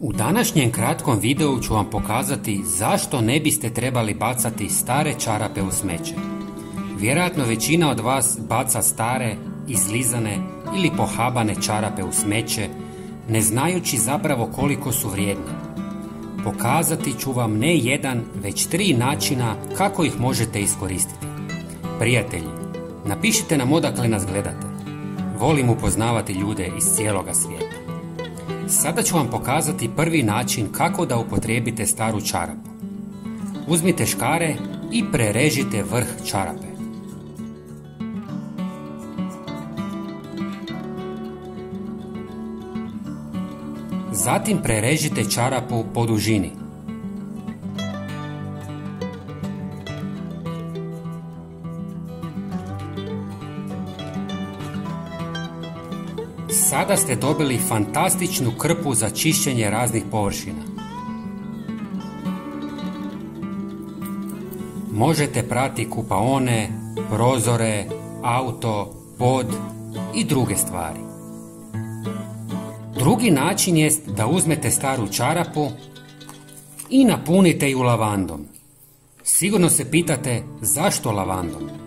U današnjem kratkom videu ću vam pokazati zašto ne biste trebali bacati stare čarape u smeće. Vjerojatno većina od vas baca stare, izlizane ili pohabane čarape u smeće, ne znajući zapravo koliko su vrijedne. Pokazati ću vam ne jedan, već 3 načina kako ih možete iskoristiti. Prijatelji, napišite nam odakle nas gledate. Volim upoznavati ljude iz cijeloga svijeta. Sada ću vam pokazati prvi način kako da upotrijebite staru čarapu. Uzmite škare i prerežite vrh čarape. Zatim prerežite čarapu po dužini. Sada ste dobili fantastičnu krpu za čišćenje raznih površina. Možete prati kupaone, prozore, auto, pod i druge stvari. Drugi način jest da uzmete staru čarapu i napunite ju lavandom. Sigurno se pitate zašto lavandom?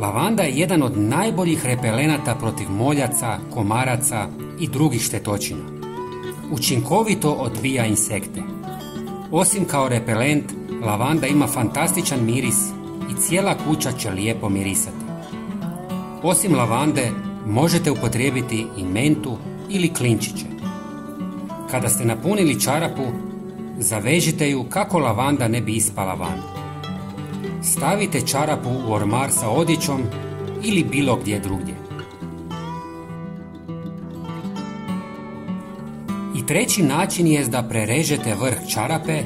Lavanda je jedan od najboljih repelenata protiv moljaca, komaraca i drugih štetočina. Učinkovito odbija insekte. Osim kao repelent, lavanda ima fantastičan miris i cijela kuća će lijepo mirisati. Osim lavande, možete upotrijebiti i mentu ili klinčiće. Kada ste napunili čarapu, zavežite ju kako lavanda ne bi ispala van. Stavite čarapu u ormar sa odjećom ili bilo gdje drugdje. I treći način je da prerežete vrh čarape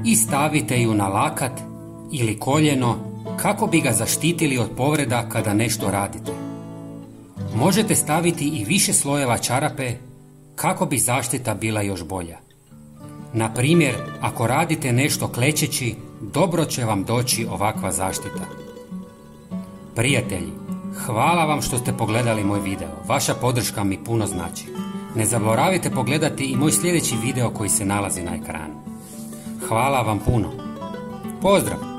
i stavite ju na lakat ili koljeno kako bi ga zaštitili od povreda kada nešto radite. Možete staviti i više slojeva čarape kako bi zaštita bila još bolja. Na primjer, ako radite nešto klečeći, dobro će vam doći ovakva zaštita. Prijatelji, hvala vam što ste pogledali moj video. Vaša podrška mi puno znači. Ne zaboravite pogledati i moj sljedeći video koji se nalazi na ekranu. Hvala vam puno. Pozdrav!